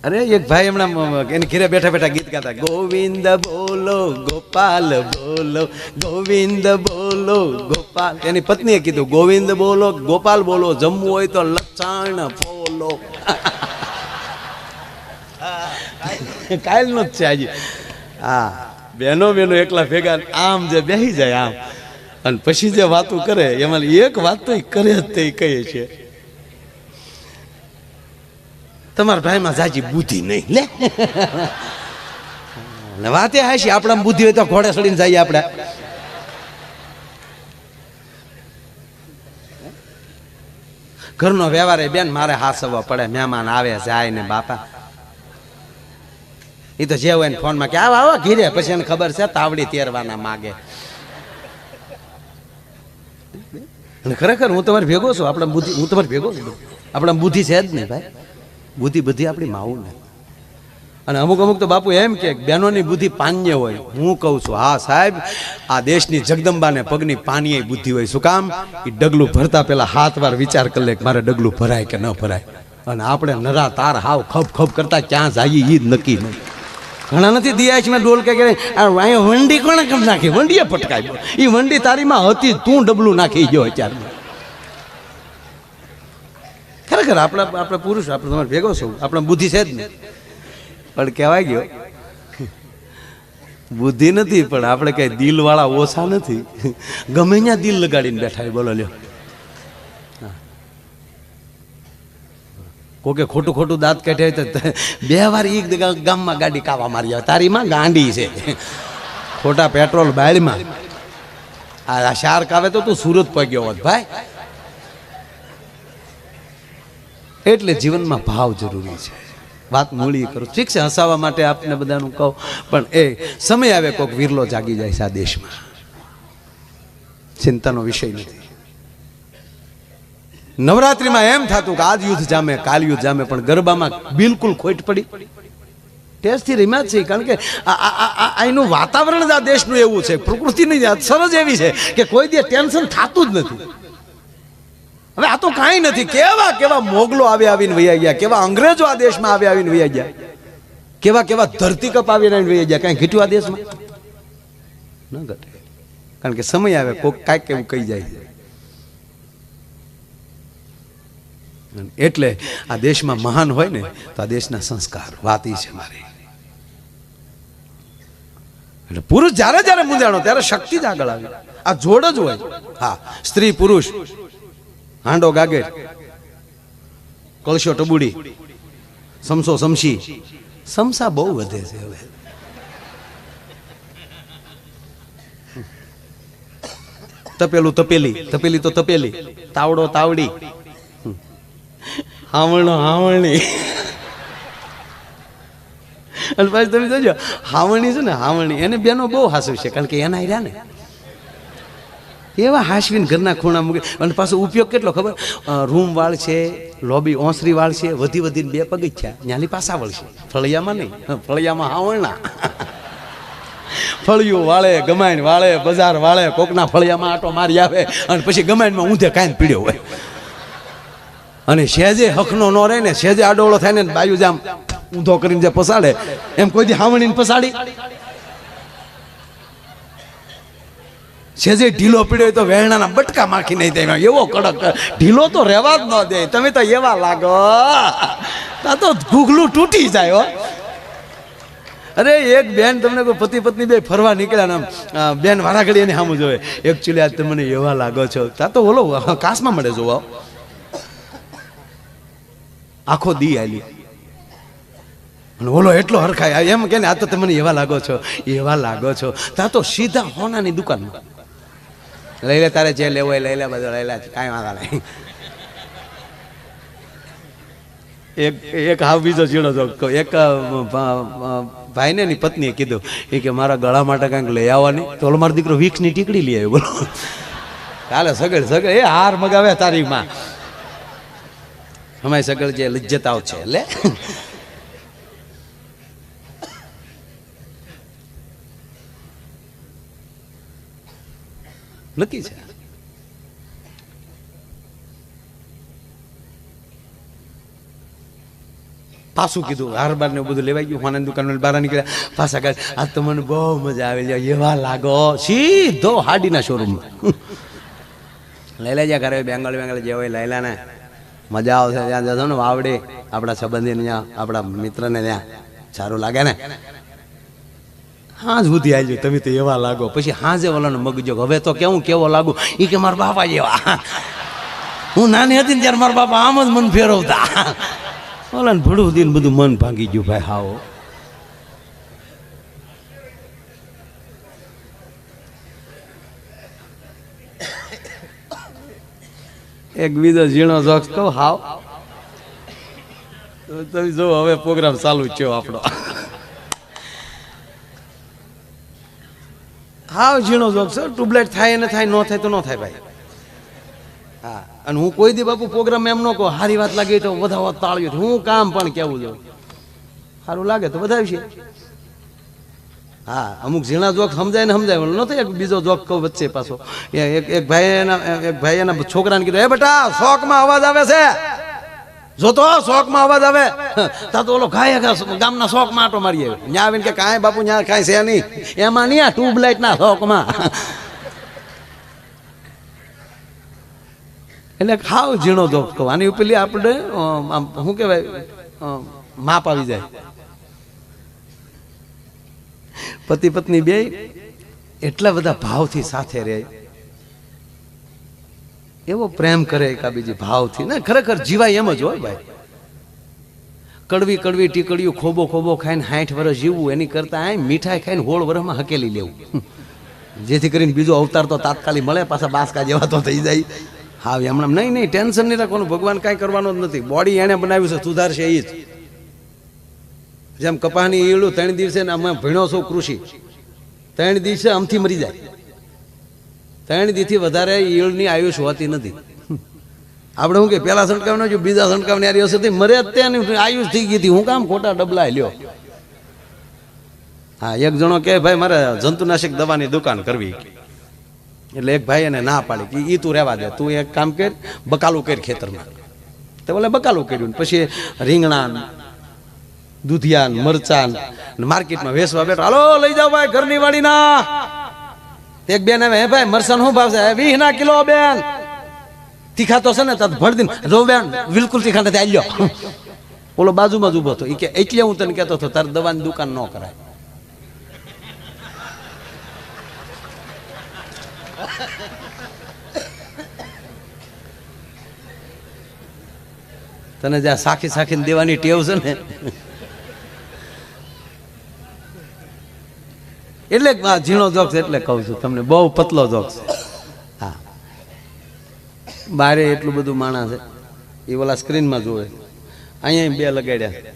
અરે એક ભાઈ હમણાં એની ઘરે બેઠા બેઠા ગીત ગાતા, ગોવિંદ બોલો ગોપાલ બોલો, ગોવિંદ બોલો ગોપાલ. એની પત્નીએ કીધું ગોવિંદ બોલો ગોપાલ બોલો, જમવું હોય તો લસણ બોલો. કાલનો જ છે આજે. હા, બેનો એકલા ભેગા આમ જે બેસી જાય આમ, અને પછી જે વાતો કરે એમાં એક વાત તો કરે જ તે કહે છે, તમારા ભાઈમાં જાજી બુદ્ધિ નહીં લે વાતે હાશી. આપણા બુદ્ધિ હોય તો ઘોડે ચડીને જઈએ આપણે. ઘરનો વ્યવહાર બેન મારે હાસવવા પડે, મહેમાન આવે જાય ને બાપા એ તો જે હોય ને ફોનમાં કે આવો ઘીરે, પછી એને ખબર છે તાવડી તેરવાના માગે. અને ખરેખર હું તમારી ભેગો છું, આપણા બુદ્ધિ હું તમારી ભેગો છું, આપણા બુદ્ધિ છે જ નહીં ભાઈ, બુદ્ધિ બધી આપણી માવું ને. અને અમુક તો બાપુ એમ કે બહેનોની બુદ્ધિ પાન્ય હોય. હું કહું છું હા સાહેબ, આ દેશની જગદંબાને પગની પાનીય બુદ્ધિ હોય. શું કામ? એ ડગલું ભરતા પેલા 7 વાર વિચાર કરી લે કે મારે ડગલું ભરાય કે ન ભરાય. અને આપણે નરા તાર હાવ ખપ ખપ કરતા ક્યાં જઈએ એ જ નક્કી નહીં. ઘણા નથી દિયાશમાં ડોલ કે અહીંયા વંડી કોણે કરી નાખી, વંડીએ પટકાય. એ વંડી તારીમાં હતી, તું ડબલું નાખી ગયો અત્યારે. ખરેખર આપણે પુરુષ, આપણે તમારે ભેગો છું, આપણે બુદ્ધિ છે જ નહીં. પણ કહેવાય ગયો બુદ્ધિ નથી, પણ આપણે કઈ દિલ વાળા ઓછા નથી. ગમે ત્યાં દિલ લગાડીને બેઠા. બોલો લ્યો, કોકે ખોટું દાંત કાઢે તો 2 વાર એક ગામમાં ગાડી કાવા મારી આવે. તારીમાં ગાંડી છે, ખોટા પેટ્રોલ બાળમાં. આ શાર્ક આવે તો તું સુરત પગ્યો હોત ભાઈ. એટલે જીવનમાં ભાવ જરૂરી છે. વાત મૂળી કરું, ઠીક છે, હસાવવા માટે આપને બધાનું કહું, પણ એ સમય આવે કોઈક વિરલો જાગી જાય છે આ દેશમાં, ચિંતાનો વિષય નથી. નવરાત્રિમાં એમ થતું કે આજ યુદ્ધ જામે કાલ યુદ્ધ જામે, પણ ગરબામાં બિલકુલ ખોટ પડી. ટેસ્ટથી રમ્યા જ છે, કારણ કે એનું વાતાવરણ જ આ દેશનું એવું છે, પ્રકૃતિની સરસ એવી છે કે કોઈ દે ટેન્શન થતું જ નથી. હવે આ તો કાંઈ નથી. કેવા મોગલો આવીને વૈયા ગયા, કેવા અંગ્રેજો આ દેશમાં આવીને વૈયા ગયા, કેવા ધરતીકપ આવીને વૈયા ગયા. કાંઈ ઘટ્યું આ દેશમાં ન ઘટે, કારણ કે સમય આવે કોઈક કાંઈક એવું કહી જાય છે. એટલે આ દેશમાં મહાન હોય ને તો આ દેશના સંસ્કાર વાત છે મારી. એટલે પુરુષ જ્યારે મૂંઝાણો ત્યારે શક્તિ જ આગળ આવે. આ જોડ જ હોય. હા, સ્ત્રી પુરુષ, હાંડો ગાગર, કળશો ટબુડી, સમસો સમસી. સમસા બહુ વધે છે હવે. તપેલું તપેલી, તપેલી તો તપેલી, તાવડો તાવડી, હાવણો હાવણી. અને પાછું તમે જોજો હાવણી છે ને, હાવણી એને બેનો બહુ હાસવ છે, કારણ કે એના રહ્યા ને એવા હાસવીને ઘરના ખૂણા મૂકે. અને પાછો ઉપયોગ કેટલો ખબર? રૂમ વાળ છે, લોબી ઓસરી વાળ છે, વધીને 2 પગથિયા ત્યાંની પાસા વળ છે. ફળિયામાં નહીં, ફળિયામાં હાવણના. ફળિયું વાળે, ગમાઈન વાળે, બજાર વાળે, કોકના ફળિયામાં આટો મારી આવે, અને પછી ગમાઈનમાં ઊંધે કાંઈ પીડ્યો હોય. અને સહેજે હકનો ન રહે ને, સહેજે આડોળો થાય ને, બાયુ જામ ઊંધો કરીને જે પસાડે, એમ કોઈ દી હાવણીને પસાડી. સહેજે ઢીલો પીડ્યો તો વેરણાના બટકા માખી નહીં થાય. એવો કડક ઢીલો તો રહેવા જ ન દે. તમે તો એવા લાગો, તા તો ઘૂઘલું તૂટી જાય હો. અરે એક બેન, તમને કોઈ પતિ પત્ની બે ફરવા નીકળ્યા ને બેન વારાઘડી એની સામું જોવે, એકચ્યુઅલી આજ તમને એવા લાગો છો, તા તો ઓલો કાસમાં મળે જોવા. આખો દી આલી અને ઓલો એટલો હરખાય એમ કે ને આ તો તમને એવા લાગો છો, તા તો સીધા હોનાની દુકાનમાં લઈ લે, તારે જે લેવો લઈ લે, બધો લઈ લે, કાંઈ વાંધા નહીં. એક હાવ બીજો ચીડો હતો. એક ભાઈને એની પત્નીએ કીધું એ કે મારા ગળા માટે કાંઈક લઈ આવવાની, તો ઓલો મારો દીકરો વિક્સની ટીકડી લઈ આવ્યો. બોલો, કાલે સગડ એ હાર મગાવે તારીખમાં. અમારી સગડ જે લજ્જતાઓ છે એટલે નક્કી છે. પાછું કીધું હાર બાર ને બધું લેવાઈ ગયું. હોનાની દુકાન બહાર નીકળ્યા, પાછા કાઢ. આજ તો મને બહુ મજા આવે, એવા લાગો. સીધો હાડીના શોરૂમમાં લઈ લેજા ઘરે. બેંગલ જે હોય લઈ લે ને, મજા આવશે. ત્યાં જશો ને વાવડે, આપણા સંબંધીને ત્યાં, આપણા મિત્રને ત્યાં સારું લાગે ને. હાજ સુધી આવજો, તમે તો એવા લાગો. પછી હાજે ઓલાનો મગજો, હવે તો કેવો લાગુ? એ કે મારા બાપા જેવા. હું નાની હતી ને ત્યારે મારા બાપા આમ જ મન ફેરવતા. ઓલા ને ભડું દીને બધું મન ભાંગી ગયું ભાઈ. હાવ એક બીજો ઝીણો જોક્સ કહું. હાવ તમે જો, હવે પ્રોગ્રામ ચાલુ થયો આપણો. હાવ ઝીણો જોક્સ. ટ્યુબલાઇટ થાય ને થાય, ન થાય તો ન થાય ભાઈ. હા, અને હું કોઈ દી બાપુ પ્રોગ્રામ એમ ન કહું સારી વાત લાગી તો વધાવો તાળ્યું. હું કામ પણ કેવું છું, સારું લાગે તો વધાવશે. હા, અમુક ઝીણા જોક સમજાય ને સમજાય. નતો એક બીજો જોક કહું વચ્ચે પાછો. એક ભાઈ એના છોકરાને કીધું, એ બેટા શોકમાં અવાજ આવે છે, જોતો શોકમાં અવાજ આવે. તા તો ઓલો ખાય ગામના શોકમાં આટો મારી આવ્યો. ત્યાં આવીને કે કાંઈ બાપુ ત્યાં કાંઈ છે નહીં, એમાં નહીં, આ ટ્યુબલાઇટ ના શોકમાં. એટલે ખાવ ઝીણો જોક કહું. આની પેલી આપણે શું કહેવાય, માપ આવી જાય. પતિ પત્ની બે એટલા બધા ભાવથી સાથે રહે, એવો પ્રેમ કરે એકાબીજી ભાવથી ને, ખરેખર જીવાય એમ જ હોય ભાઈ. કડવી કડવી ટીકડીયું ખોબો ખાઈને 60 વર્ષ જીવવું એની કરતા મીઠાઈ ખાઈને 16 વર્ષમાં હકેલી લેવું, જેથી કરીને બીજો અવતાર તો તાત્કાલિક મળે, પાછા બાસકા જેવા તો થઈ જાય. હા, હમણાં નહીં ટેન્શન નહીં રાખવાનું. ભગવાન કાંઈ કરવાનો જ નથી. બોડી એણે બનાવ્યું છે, સુધારશે એ જ. જેમ કપાસની ઈયળું 3 દિવસે અમે ભણ્યો છો કૃષિ, 3 દિવસે આમથી મરી જાય. 3 દિવસથી વધારે ઈયળની આયુષ હોતી નથી. આપણે શું કે પેલા છંટકાવનો જો બીજા છંટકાવની આરી હશે મરે જ ત્યાંની આયુષ થઈ ગઈ હતી. હું કામ ખોટા ડબલા લ્યો. હા, એક જણો કે ભાઈ મારે જંતુનાશક દવાની દુકાન કરવી. એટલે એક ભાઈ એને ના પાડી કે ઈ તું રહેવા દે, તું એક કામ કર, બકાલું કર ખેતરમાં. તો બોલે બકાલું કર્યું. પછી રીંગણા, દૂધિયા, મરચાં માર્કેટમાં વેચવા બેઠા. હાલો લઈ જાઓ ભાઈ ઘરની વાડીના. એક બેન આવે, હે ભાઈ મરચાં શું ભાવ છે? 20 ના કિલો બેન. તીખા તો છે ને તો ભર દીન. જો બેન બિલકુલ તીખા નથી, આલ્યો. ઓલો બાજુમાં જ ઉભો હતો. એ કે એટલે હું તને કહેતો હતો તારે દવાની દુકાન ન કરાય. તને જ્યાં સાખીને દેવાની ટેવ છે ને, એટલે ઝીણો જોક્સ એટલે કહું છું તમને, બહુ પતલો જોક્સ. હા, બારે એટલું બધું માણસ છે, એ ઓલા સ્ક્રીનમાં જોવે. અહીંયા 2 લગાડ્યા.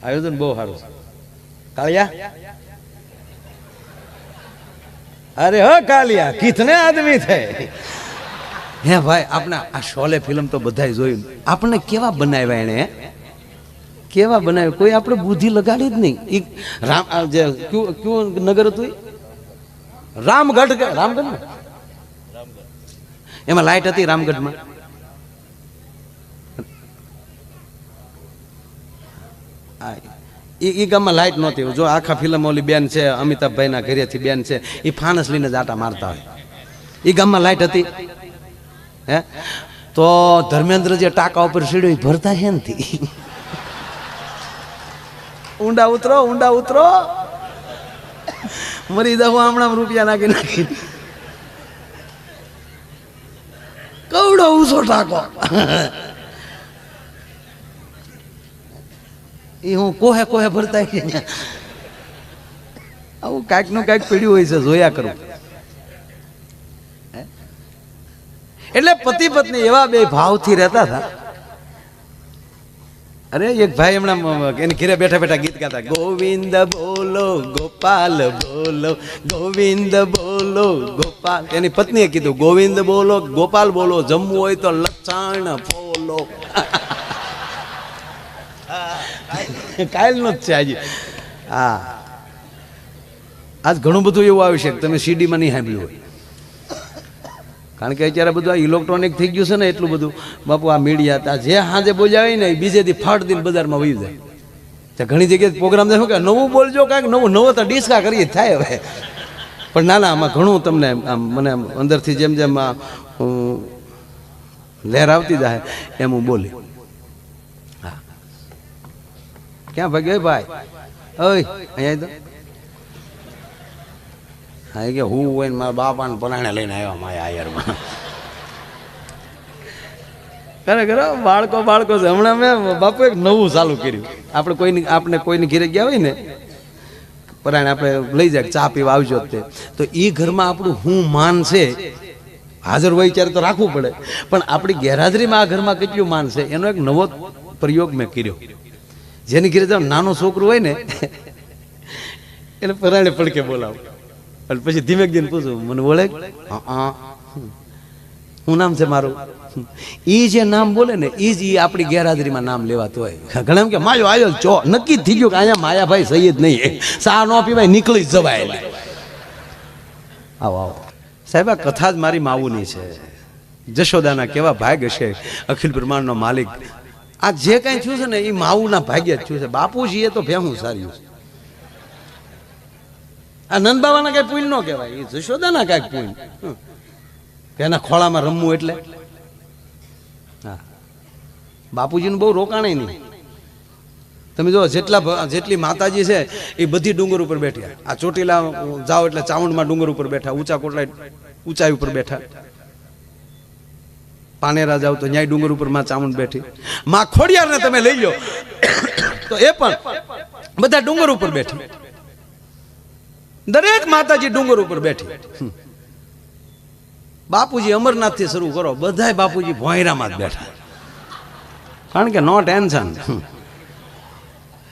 આયોજન બહુ સારું છે. કાળિયા, અરે હ કાલિયા, કિતને આદમી થે. હે ભાઈ, આપણે આ શોલે ફિલ્મ તો બધાય જોયું. આપણે કેવા બનાવ્યા એને, કેવા બનાવ્યા. કોઈ આપણે બુદ્ધિ લગાડી જ નહીં. રામ જે ક્યું નગર હતું, રામગઢ ને એમાં લાઈટ હતી. રામગઢમાં એ ગામમાં લાઈટ નહોતી. જો આખા ફિલ્મ ઓલી બેન છે અમિતાભભાઈ ના ઘરેથી બેન છે, એ ફાનસ લઈને જ આટા મારતા હોય. એ ગામમાં લાઈટ હતી. હે તો ધર્મેન્દ્ર જે ટાંકા ઉપર સીડ્યો એ ભરતા હે નથી. ઊંડા ઉતરો, મરી જાવ હમણાં રૂપિયા નાખી. કવડો ઊંચો ટાંકો. એ હું કોહે ભરતા. આવું કાંઈક નું કાંઈક પીડ્યું હોય છે, જોયા કરું. એટલે પતિ પત્ની એવા 2 ભાવથી રહેતા હતા. અરે એક ભાઈ હમણાં એની ઘરે બેઠા ગીત ગાતા, ગોવિંદ બોલો ગોપાલ બોલો, ગોવિંદ બોલો ગોપાલ. એની પત્નીએ કીધું, ગોવિંદ બોલો ગોપાલ બોલો, જમવું હોય તો લસણ ફોલો. કાયલનો જ છે આજે. હા, આજ ઘણું બધું એવું આવ્યું છે તમે સીડીમાં નહીં સાંભળ્યું હોય. કારણ કે અત્યારે બધું આ ઇલેક્ટ્રોનિક થઈ ગયું છે ને એટલું બધું બાપુ આ મીડિયા જે હાજે બોલ્યા હોય ને એ બીજે દી ફાટ દિન બજારમાં વહી જાય. ત્યાં ઘણી જગ્યાએ પ્રોગ્રામ શું કે નવું બોલજો કાંઈક નવો તો ડિસ્કા કરીએ થાય હવે. પણ ના ના આમાં ઘણું તમને આમ મને અંદરથી જેમ જેમ લહેર આવતી જાય એમ હું બોલી. હા ક્યાં ભાગ્યો ભાઈ ઓય અહીંયા તો હા કે હું હોય ને મારા બાપાને પરાણે લઈને આવ્યા માયા આયરમાં. ખરેખર બાળકો છે. હમણાં મેં બાપુ એક નવું ચાલુ કર્યું. આપણે કોઈની ઘેરે ગયા હોય ને પરાણે આપણે લઈ જાય ચા પીવા આવજો તો એ ઘરમાં આપણું હું માન છે હાજર હોય ત્યારે તો રાખવું પડે, પણ આપણી ગેરહાજરીમાં આ ઘરમાં કેટલું માન છે એનો એક નવો પ્રયોગ મેં કર્યો. જેની ઘેરે જાવ નાનો છોકરો હોય ને એને પરાણે પડકે બોલાવો અને પછી ધીમે ધીમે પૂછું મને બોલે હા શું નામ છે મારું. એ જે નામ બોલે ને એ જ આપણી ગેરહાજરીમાં નામ લેવાતું હોય. ઘણા એમ કે માયો આવ્યો ચો નક્કી જ થઈ ગયું કે અહીંયા માયાભાઈ સહી જ નહીં, સા ન પીવાય નીકળી જ જવાય. આવો આવો સાહેબ, આ કથા જ મારી માવુની છે. જશોદાના કેવા ભાગ હશે, અખિલ બ્રહ્માંડનો માલિક. આ જે કાંઈ થયું છે ને એ માવુના ભાગ્ય જ થયું છે. બાપુજી એ તો ભેહું સાર્યું છે. આ નંદબાવાના કઈ પુલ ન કહેવાય, એ જશોદાના કાંઈક પુલ. એના ખોળામાં રમવું એટલે હા બાપુજીનું બહુ રોકાણે નહીં. તમે જો જેટલી માતાજી છે એ બધી ડુંગર ઉપર બેઠી. આ ચોટીલા જાઓ એટલે ચાવંડમાં ડુંગર ઉપર બેઠા, ઊંચા કોટલા ઊંચાઈ ઉપર બેઠા. પાનેરા જાવ તો ન્યાય ડુંગર ઉપર માં ચામુંડ બેઠી. માં ખોડિયારને તમે લઈ લો તો એ પણ બધા ડુંગર ઉપર બેઠી. દરેક માતાજી ડુંગર ઉપર બેઠી. બાપુજી અમરનાથ થી શરૂ કરો, બધાય બાપુજી ભોંયરામાં જ બેઠા. કારણ કે નો ટેન્શન.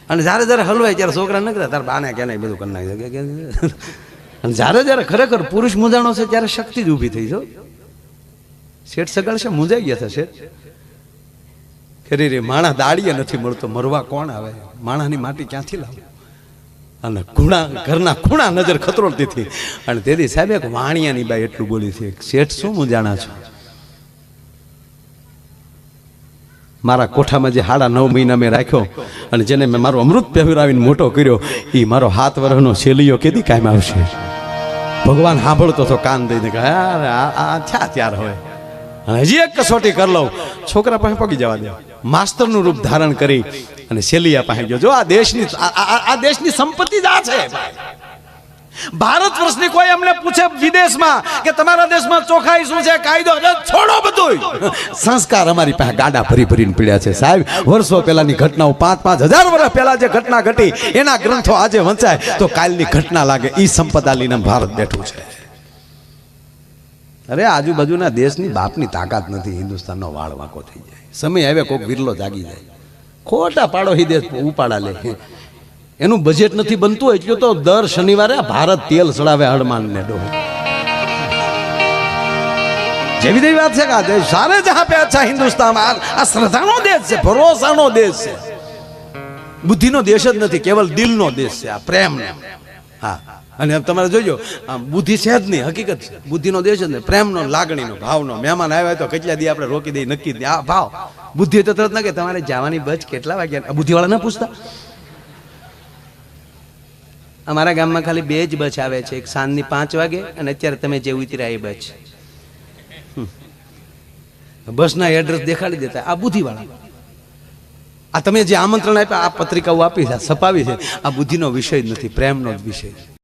અને જ્યારે જ્યારે હલવાય ત્યારે છોકરા ન કરે તાર બાને કે નહીં બધું કરી નાખે. અને જ્યારે ખરેખર પુરુષ મુંજાણો છે ત્યારે શક્તિ જ ઊભી થઈ છે. શેઠ સગાડશે મુંજાઈ ગયા હતા શેઠ. ખરી રે માણા દાડીએ નથી મળતો, મરવા કોણ આવે? માણાની માટી ક્યાંથી લાવે? અને ઘરના ખૂણા નજર ખતરોડતી હતી. અને તેથી સાહેબ એક વાણિયાની બાઈ એટલું બોલી છે, શેઠ શું મુંજાણા છો? મારા કોઠામાં જે 9.5 મહિના મેં રાખ્યો અને જેને મેં મારો અમૃત પહેરાવીને મોટો કર્યો એ મારો 7 વર્ષનો શેલીયો કેદી કાયમ આવશે? ભગવાન સાંભળતો તો કાન દઈને કહે આ ત્યાર હોય. અને હજી એક કસોટી કરી લઉં, છોકરા પાસે પગી જવા દે. માસ્તરનું રૂપ ધારણ કરી અને શેલિયા પાસે ગયો. જો આ દેશની સંપત્તિ જ આ છે. ભારત વર્ષની કોઈ અમને પૂછે વિદેશમાં કે તમારા દેશમાં ચોખાઈ શું છે, કાયદો, છોડો બધું. સંસ્કાર અમારી પાસે ગાડા ભરીને પીડ્યા છે સાહેબ. વર્ષો પહેલાની ઘટનાઓ 5,000 વર્ષ પહેલા જે ઘટના ઘટી એના ગ્રંથો આજે વંચાય તો કાલની ઘટના લાગે. ઈ સંપદા લઈને ભારત બેઠું છે. અરે આજુબાજુના દેશની બાપની તાકાત નથી. હિન્દુસ્તાનનો વાળ વાંકો થઈ જાય. સમય આવે કોઈક વિરલો જાગી જાય. ખોટા પાડોશી દેશ ઉપાડા લે. એનું બજેટ નથી બનતું એટલું તો દર શનિવારે ભારત તેલ ચડાવે હડમાન ને ડો. જેવી તેવી વાત છે કે આ દેશ સારે જહાં પે અચ્છા હિન્દુસ્તાન. આ શ્રદ્ધાનો દેશ છે, ભરોસાનો દેશ છે. બુદ્ધિનો દેશ જ નથી, કેવલ દિલનો દેશ છે. આ પ્રેમ. હા અને તમારે જોજો બુદ્ધિ છે જ નહીં, હકીકત છે. બુદ્ધિનો દેશ જ નહીં, પ્રેમનો, લાગણીનો, ભાવનો. મહેમાન આવ્યા તો કેટલા દી આપણે રોકી દઈએ, નક્કી જ આ ભાવ. બુદ્ધિ તો તરત ના કે તમારે જવાની બચ કેટલા વાગ્યા, બુદ્ધિવાળા ના પૂછતા. અમારા ગામમાં ખાલી 2 જ બસ આવે છે, એક સાંજની 5 વાગે અને અત્યારે તમે જે ઉતર્યા એ બસ. બસના એડ્રેસ દેખાડી દેતા. આ બુદ્ધિવાળા. આ તમે જે આમંત્રણ આપ્યા, આ પત્રિકાઓ આપી છે, છપાવી છે, આ બુદ્ધિનો વિષય જ નથી, પ્રેમનો જ વિષય છે.